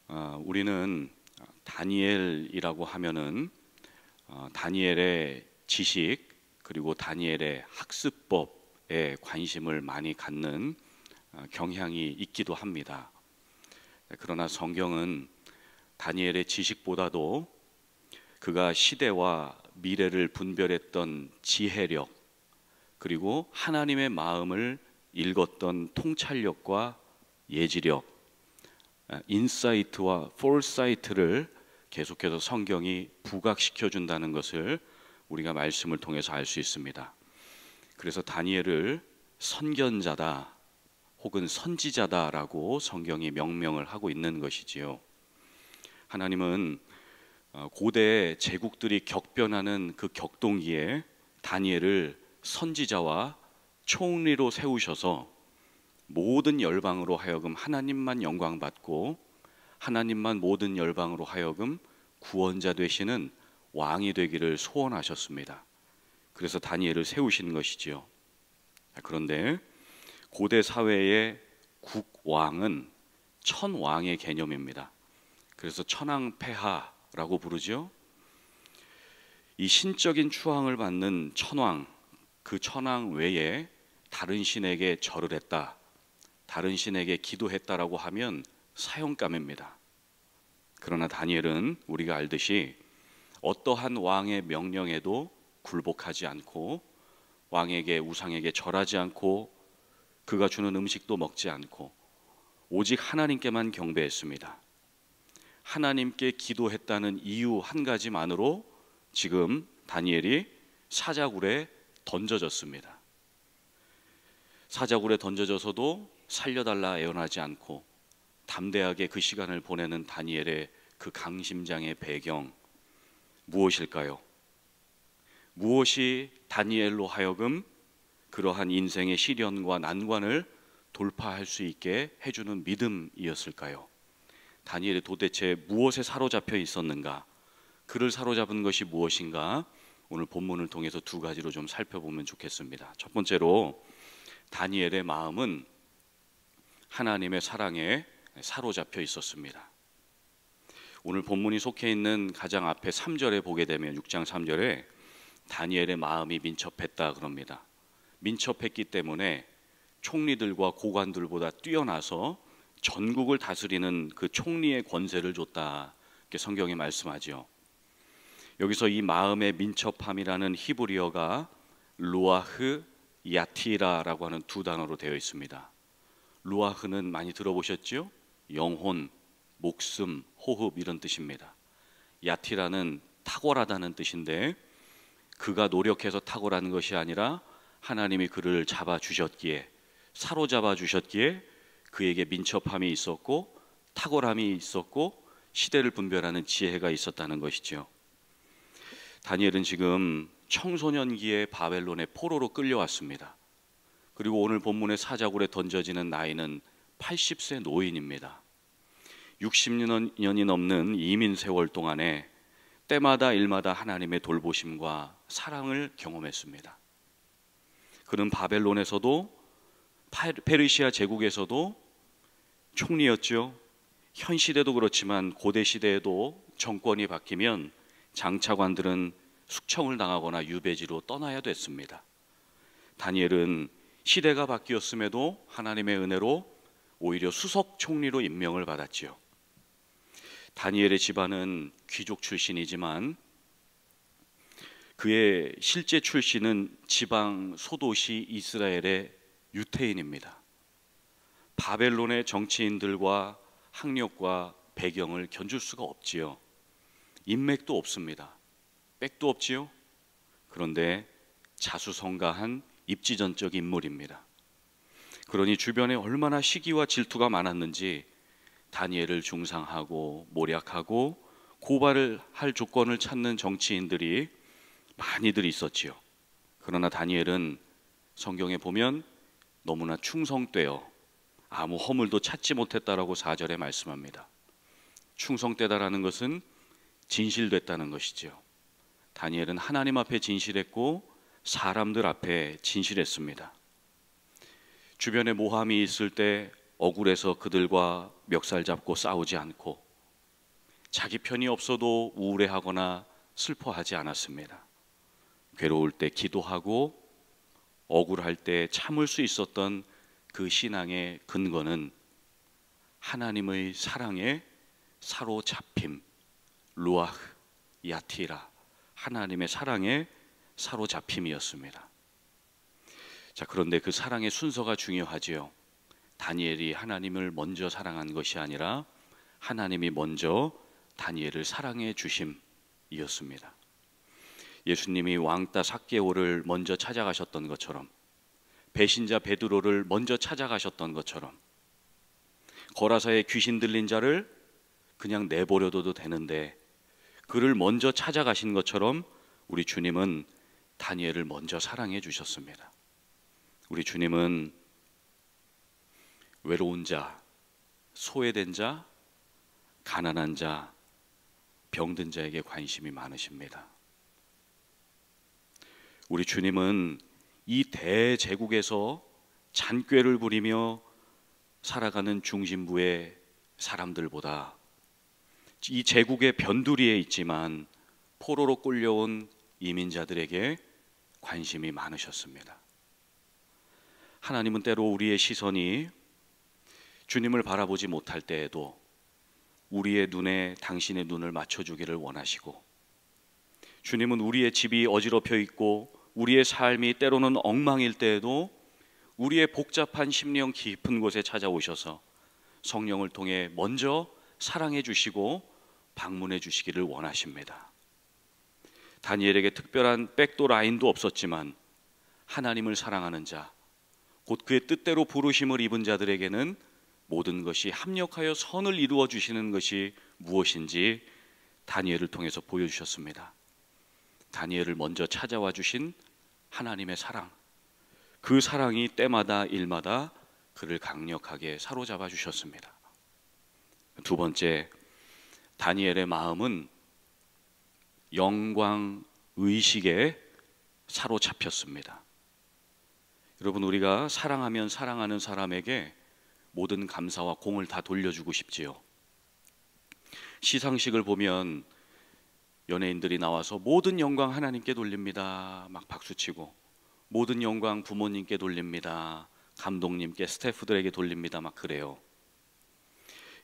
우리는 다니엘이라고 하면은 다니엘의 지식 그리고 다니엘의 학습법에 관심을 많이 갖는 경향이 있기도 합니다. 그러나 성경은 다니엘의 지식보다도 그가 시대와 미래를 분별했던 지혜력 그리고 하나님의 마음을 읽었던 통찰력과 예지력, 인사이트와 폴사이트를 계속해서 성경이 부각시켜 준다는 것을 우리가 말씀을 통해서 알 수 있습니다. 그래서 다니엘을 선견자다 혹은 선지자다라고 성경이 명명을 하고 있는 것이지요. 하나님은 고대 제국들이 격변하는 그 격동기에 다니엘을 선지자와 총리로 세우셔서 모든 열방으로 하여금 하나님만 영광 받고 하나님만 모든 열방으로 하여금 구원자 되시는 왕이 되기를 소원하셨습니다. 그래서 다니엘을 세우신 것이지요. 그런데 고대 사회의 국왕은 천왕의 개념입니다. 그래서 천왕폐하라고 부르죠. 이 신적인 추앙을 받는 천왕, 그 천왕 외에 다른 신에게 절을 했다, 다른 신에게 기도했다라고 하면 사형감입니다. 그러나 다니엘은 우리가 알듯이 어떠한 왕의 명령에도 굴복하지 않고 왕에게 우상에게 절하지 않고 그가 주는 음식도 먹지 않고 오직 하나님께만 경배했습니다. 하나님께 기도했다는 이유 한 가지만으로 지금 다니엘이 사자굴에 던져졌습니다. 사자굴에 던져져서도 살려달라 애원하지 않고 담대하게 그 시간을 보내는 다니엘의 그 강심장의 배경 무엇일까요? 무엇이 다니엘로 하여금 그러한 인생의 시련과 난관을 돌파할 수 있게 해주는 믿음이었을까요? 다니엘이 도대체 무엇에 사로잡혀 있었는가? 그를 사로잡은 것이 무엇인가? 오늘 본문을 통해서 두 가지로 좀 살펴보면 좋겠습니다. 첫 번째로 다니엘의 마음은 하나님의 사랑에 사로잡혀 있었습니다. 오늘 본문이 속해 있는 가장 앞에 3절에 보게 되면 6장 3절에 다니엘의 마음이 민첩했다 그럽니다. 민첩했기 때문에 총리들과 고관들보다 뛰어나서 전국을 다스리는 그 총리의 권세를 줬다, 이렇게 성경이 말씀하죠. 여기서 이 마음의 민첩함이라는 히브리어가 루아흐 야티라라고 하는 두 단어로 되어 있습니다. 루아흐는 많이 들어보셨죠? 영혼, 목숨, 호흡 이런 뜻입니다. 야티라는 탁월하다는 뜻인데 그가 노력해서 탁월한 것이 아니라 하나님이 그를 잡아주셨기에, 사로잡아 주셨기에 그에게 민첩함이 있었고 탁월함이 있었고 시대를 분별하는 지혜가 있었다는 것이죠. 다니엘은 지금 청소년기에 바벨론의 포로로 끌려왔습니다. 그리고 오늘 본문의 사자굴에 던져지는 나이는 80세 노인입니다. 60년이 넘는 이민 세월 동안에 때마다 일마다 하나님의 돌보심과 사랑을 경험했습니다. 그는 바벨론에서도 페르시아 제국에서도 총리였죠. 현 시대도 그렇지만 고대 시대에도 정권이 바뀌면 장차관들은 숙청을 당하거나 유배지로 떠나야 됐습니다. 다니엘은 시대가 바뀌었음에도 하나님의 은혜로 오히려 수석 총리로 임명을 받았지요. 다니엘의 집안은 귀족 출신이지만 그의 실제 출신은 지방 소도시 이스라엘의 유태인입니다. 바벨론의 정치인들과 학력과 배경을 견줄 수가 없지요. 인맥도 없습니다. 백도 없지요. 그런데 자수성가한 입지전적 인물입니다. 그러니 주변에 얼마나 시기와 질투가 많았는지 다니엘을 중상하고 모략하고 고발을 할 조건을 찾는 정치인들이 많이들 있었지요. 그러나 다니엘은 성경에 보면 너무나 충성되어 아무 허물도 찾지 못했다라고 4절에 말씀합니다. 충성되다라는 것은 진실됐다는 것이죠. 다니엘은 하나님 앞에 진실했고 사람들 앞에 진실했습니다. 주변에 모함이 있을 때 억울해서 그들과 멱살 잡고 싸우지 않고 자기 편이 없어도 우울해하거나 슬퍼하지 않았습니다. 괴로울 때 기도하고 억울할 때 참을 수 있었던 그 신앙의 근거는 하나님의 사랑에 사로잡힘, 루아흐 야티라, 하나님의 사랑에 사로잡힘이었습니다. 자, 그런데 그 사랑의 순서가 중요하지요. 다니엘이 하나님을 먼저 사랑한 것이 아니라 하나님이 먼저 다니엘을 사랑해 주심이었습니다. 예수님이 왕따 삭개오를 먼저 찾아가셨던 것처럼, 배신자 베드로를 먼저 찾아가셨던 것처럼, 거라사에 귀신 들린 자를 그냥 내버려둬도 되는데 그를 먼저 찾아가신 것처럼 우리 주님은 다니엘을 먼저 사랑해 주셨습니다. 우리 주님은 외로운 자, 소외된 자, 가난한 자, 병든 자에게 관심이 많으십니다. 우리 주님은 이 대제국에서 잔꾀를 부리며 살아가는 중심부의 사람들보다 이 제국의 변두리에 있지만 포로로 끌려온 이민자들에게 관심이 많으셨습니다. 하나님은 때로 우리의 시선이 주님을 바라보지 못할 때에도 우리의 눈에 당신의 눈을 맞춰주기를 원하시고, 주님은 우리의 집이 어지럽혀 있고 우리의 삶이 때로는 엉망일 때에도 우리의 복잡한 심령 깊은 곳에 찾아오셔서 성령을 통해 먼저 사랑해 주시고 방문해 주시기를 원하십니다. 다니엘에게 특별한 백도 라인도 없었지만 하나님을 사랑하는 자, 곧 그의 뜻대로 부르심을 입은 자들에게는 모든 것이 합력하여 선을 이루어 주시는 것이 무엇인지 다니엘을 통해서 보여주셨습니다. 다니엘을 먼저 찾아와 주신 하나님의 사랑, 그 사랑이 때마다 일마다 그를 강력하게 사로잡아 주셨습니다. 두 번째, 다니엘의 마음은 영광 의식에 사로잡혔습니다. 여러분, 우리가 사랑하면 사랑하는 사람에게 모든 감사와 공을 다 돌려주고 싶지요. 시상식을 보면 연예인들이 나와서 모든 영광 하나님께 돌립니다, 막 박수치고, 모든 영광 부모님께 돌립니다, 감독님께, 스태프들에게 돌립니다, 막 그래요.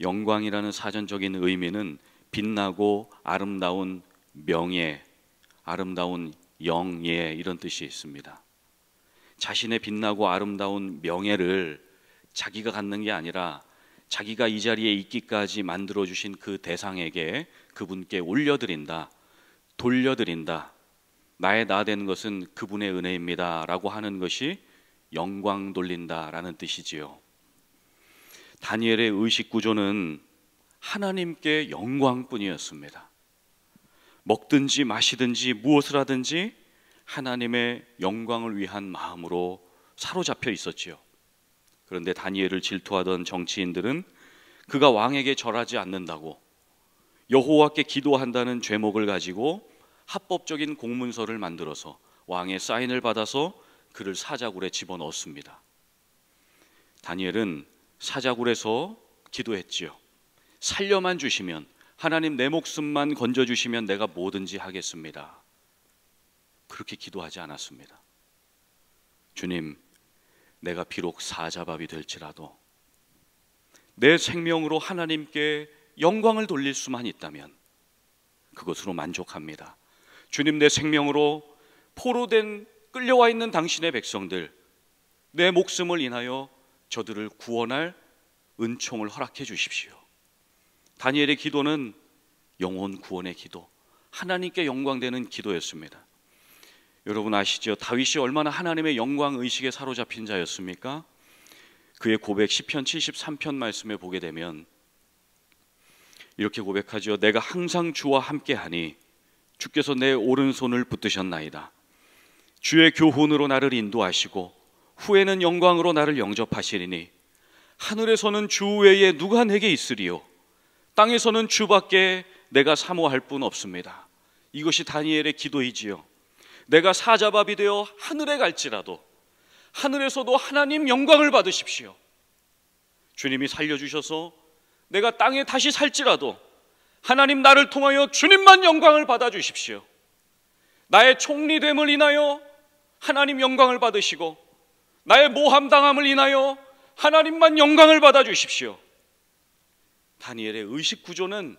영광이라는 사전적인 의미는 빛나고 아름다운 명예, 아름다운 영예, 이런 뜻이 있습니다. 자신의 빛나고 아름다운 명예를 자기가 갖는 게 아니라 자기가 이 자리에 있기까지 만들어주신 그 대상에게, 그분께 올려드린다, 돌려드린다, 나의 나 된 것은 그분의 은혜입니다 라고 하는 것이 영광 돌린다라는 뜻이지요. 다니엘의 의식 구조는 하나님께 영광뿐이었습니다. 먹든지 마시든지 무엇을 하든지 하나님의 영광을 위한 마음으로 사로잡혀 있었지요. 그런데 다니엘을 질투하던 정치인들은 그가 왕에게 절하지 않는다고, 여호와께 기도한다는 죄목을 가지고 합법적인 공문서를 만들어서 왕의 사인을 받아서 그를 사자굴에 집어넣었습니다. 다니엘은 사자굴에서 기도했지요. 살려만 주시면, 하나님 내 목숨만 건져주시면 내가 뭐든지 하겠습니다. 그렇게 기도하지 않았습니다. 주님, 내가 비록 사자밥이 될지라도 내 생명으로 하나님께 영광을 돌릴 수만 있다면 그것으로 만족합니다. 주님, 내 생명으로 포로된 끌려와 있는 당신의 백성들, 내 목숨을 인하여 저들을 구원할 은총을 허락해 주십시오. 다니엘의 기도는 영혼 구원의 기도, 하나님께 영광되는 기도였습니다. 여러분 아시죠? 다윗이 얼마나 하나님의 영광 의식에 사로잡힌 자였습니까? 그의 고백 시편 73편 말씀에 보게 되면 이렇게 고백하죠. 내가 항상 주와 함께하니 주께서 내 오른손을 붙드셨나이다. 주의 교훈으로 나를 인도하시고 후에는 영광으로 나를 영접하시리니 하늘에서는 주 외에 누가 내게 있으리요, 땅에서는 주밖에 내가 사모할 분 없습니다. 이것이 다니엘의 기도이지요. 내가 사자밥이 되어 하늘에 갈지라도 하늘에서도 하나님 영광을 받으십시오. 주님이 살려주셔서 내가 땅에 다시 살지라도 하나님, 나를 통하여 주님만 영광을 받아주십시오. 나의 총리됨을 인하여 하나님 영광을 받으시고, 나의 모함당함을 인하여 하나님만 영광을 받아주십시오. 다니엘의 의식구조는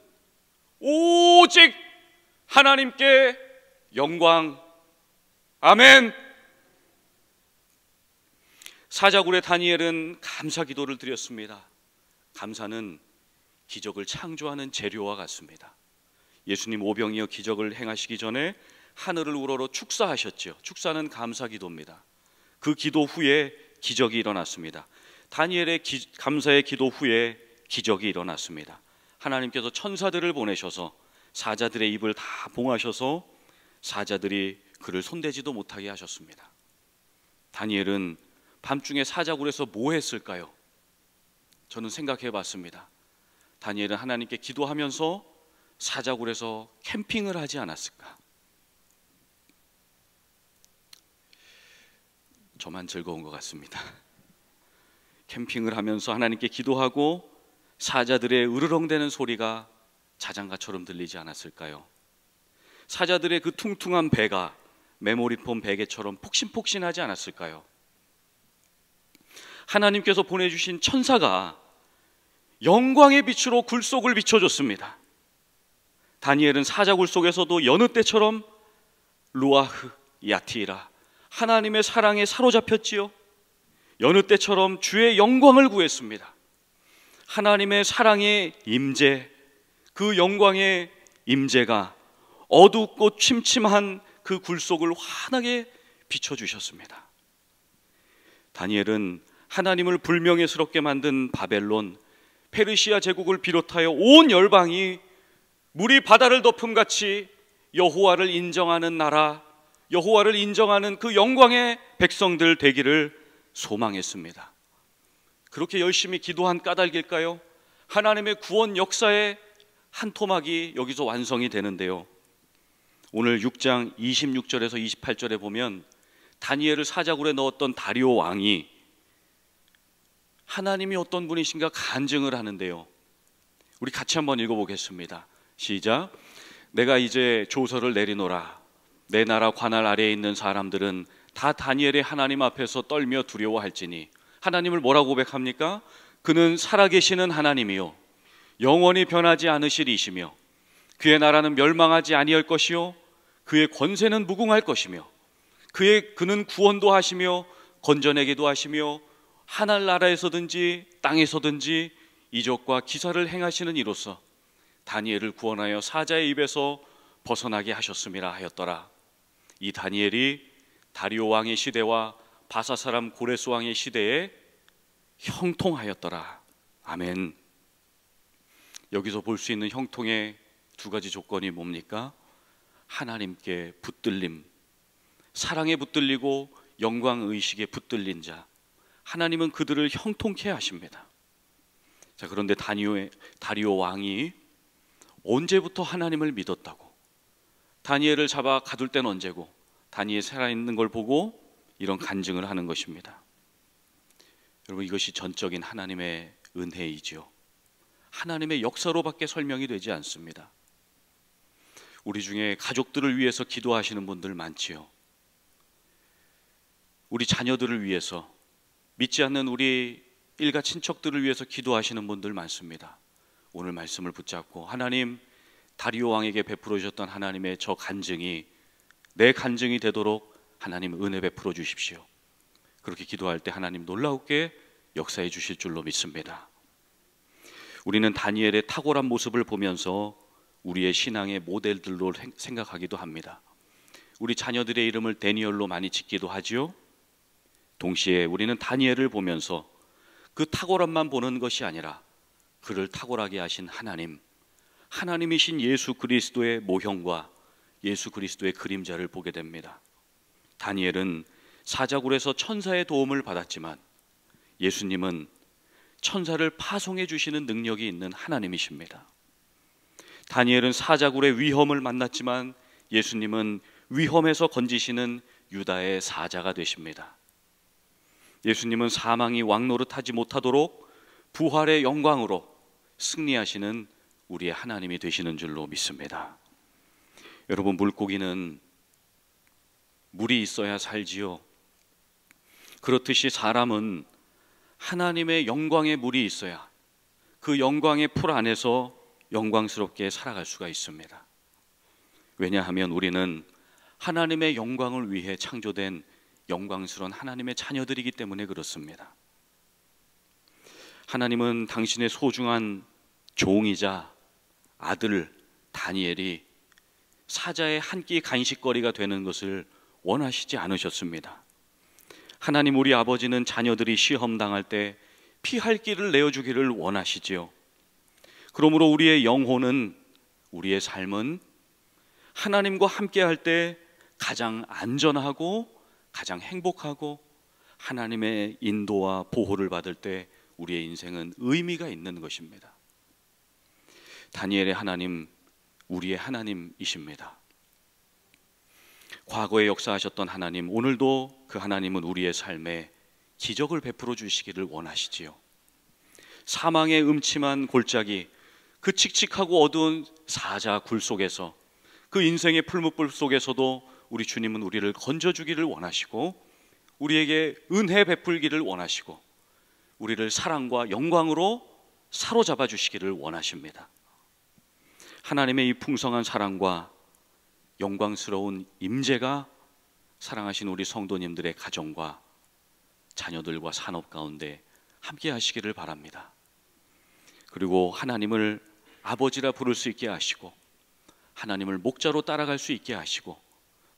오직 하나님께 영광. 아멘. 사자굴의 다니엘은 감사 기도를 드렸습니다. 감사는 기적을 창조하는 재료와 같습니다. 예수님 오병이어 기적을 행하시기 전에 하늘을 우러러 축사하셨죠. 축사는 감사 기도입니다. 그 기도 후에 기적이 일어났습니다. 다니엘의 감사의 기도 후에 기적이 일어났습니다. 하나님께서 천사들을 보내셔서 사자들의 입을 다 봉하셔서 사자들이 그를 손대지도 못하게 하셨습니다. 다니엘은 밤중에 사자굴에서 뭐 했을까요? 저는 생각해 봤습니다. 다니엘은 하나님께 기도하면서 사자굴에서 캠핑을 하지 않았을까? 저만 즐거운 것 같습니다. 캠핑을 하면서 하나님께 기도하고 사자들의 으르렁대는 소리가 자장가처럼 들리지 않았을까요? 사자들의 그 퉁퉁한 배가 메모리폼 베개처럼 폭신폭신하지 않았을까요? 하나님께서 보내주신 천사가 영광의 빛으로 굴 속을 비춰줬습니다. 다니엘은 사자굴 속에서도 여느 때처럼 루아흐 야티라, 하나님의 사랑에 사로잡혔지요. 여느 때처럼 주의 영광을 구했습니다. 하나님의 사랑의 임재, 그 영광의 임재가 어둡고 침침한 그 굴 속을 환하게 비춰주셨습니다. 다니엘은 하나님을 불명예스럽게 만든 바벨론, 페르시아 제국을 비롯하여 온 열방이 물이 바다를 덮음같이 여호와를 인정하는 나라, 여호와를 인정하는 그 영광의 백성들 되기를 소망했습니다. 그렇게 열심히 기도한 까닭일까요? 하나님의 구원 역사의 한 토막이 여기서 완성이 되는데요. 오늘 6장 26절에서 28절에 보면 다니엘을 사자굴에 넣었던 다리오 왕이 하나님이 어떤 분이신가 간증을 하는데요. 우리 같이 한번 읽어보겠습니다. 시작. 내가 이제 조서를 내리노라. 내 나라 관할 아래에 있는 사람들은 다 다니엘의 하나님 앞에서 떨며 두려워할지니. 하나님을 뭐라고 고백합니까? 그는 살아계시는 하나님이요 영원히 변하지 않으실 이시며 그의 나라는 멸망하지 아니할 것이요 그의 권세는 무궁할 것이며 그는 구원도 하시며 건져내기도 하시며 하늘나라에서든지 땅에서든지 이적과 기사를 행하시는 이로써 다니엘을 구원하여 사자의 입에서 벗어나게 하셨음이라 하였더라. 이 다니엘이 다리오 왕의 시대와 바사 사람 고레스 왕의 시대에 형통하였더라. 아멘. 여기서 볼 수 있는 형통의 두 가지 조건이 뭡니까? 하나님께 붙들림, 사랑에 붙들리고 영광의식에 붙들린 자, 하나님은 그들을 형통케 하십니다. 자, 그런데 다리오 왕이 언제부터 하나님을 믿었다고? 다니엘을 잡아 가둘 때는 언제고? 다니엘 살아있는 걸 보고 이런 간증을 하는 것입니다. 여러분, 이것이 전적인 하나님의 은혜이지요. 하나님의 역사로밖에 설명이 되지 않습니다. 우리 중에 가족들을 위해서 기도하시는 분들 많지요. 우리 자녀들을 위해서, 믿지 않는 우리 일가 친척들을 위해서 기도하시는 분들 많습니다. 오늘 말씀을 붙잡고 하나님, 다리오 왕에게 베풀어 주셨던 하나님의 저 간증이 내 간증이 되도록 하나님 은혜 베풀어 주십시오. 그렇게 기도할 때 하나님 놀라우게 역사해 주실 줄로 믿습니다. 우리는 다니엘의 탁월한 모습을 보면서 우리의 신앙의 모델들로 생각하기도 합니다. 우리 자녀들의 이름을 데니엘로 많이 짓기도 하지요. 동시에 우리는 다니엘을 보면서 그 탁월함만 보는 것이 아니라 그를 탁월하게 하신 하나님, 하나님이신 예수 그리스도의 모형과 예수 그리스도의 그림자를 보게 됩니다. 다니엘은 사자굴에서 천사의 도움을 받았지만 예수님은 천사를 파송해 주시는 능력이 있는 하나님이십니다. 다니엘은 사자굴의 위험을 만났지만 예수님은 위험에서 건지시는 유다의 사자가 되십니다. 예수님은 사망이 왕노릇하지 못하도록 부활의 영광으로 승리하시는 우리의 하나님이 되시는 줄로 믿습니다. 여러분, 물고기는 물이 있어야 살지요. 그렇듯이 사람은 하나님의 영광의 물이 있어야 그 영광의 풀 안에서 영광스럽게 살아갈 수가 있습니다. 왜냐하면 우리는 하나님의 영광을 위해 창조된 영광스러운 하나님의 자녀들이기 때문에 그렇습니다. 하나님은 당신의 소중한 종이자 아들 다니엘이 사자의 한 끼 간식거리가 되는 것을 원하시지 않으셨습니다. 하나님 우리 아버지는 자녀들이 시험 당할 때 피할 길을 내어주기를 원하시지요. 그러므로 우리의 영혼은, 우리의 삶은 하나님과 함께 할 때 가장 안전하고 가장 행복하고 하나님의 인도와 보호를 받을 때 우리의 인생은 의미가 있는 것입니다. 다니엘의 하나님, 우리의 하나님이십니다. 과거에 역사하셨던 하나님, 오늘도 그 하나님은 우리의 삶에 기적을 베풀어 주시기를 원하시지요. 사망의 음침한 골짜기, 그 칙칙하고 어두운 사자 굴 속에서, 그 인생의 풀무불 속에서도 우리 주님은 우리를 건져주기를 원하시고 우리에게 은혜 베풀기를 원하시고 우리를 사랑과 영광으로 사로잡아 주시기를 원하십니다. 하나님의 이 풍성한 사랑과 영광스러운 임재가 사랑하신 우리 성도님들의 가정과 자녀들과 산업 가운데 함께 하시기를 바랍니다. 그리고 하나님을 아버지라 부를 수 있게 하시고 하나님을 목자로 따라갈 수 있게 하시고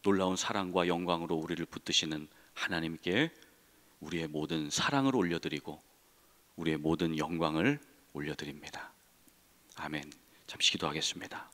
놀라운 사랑과 영광으로 우리를 붙드시는 하나님께 우리의 모든 사랑을 올려드리고 우리의 모든 영광을 올려드립니다. 아멘. 잠시 기도하겠습니다.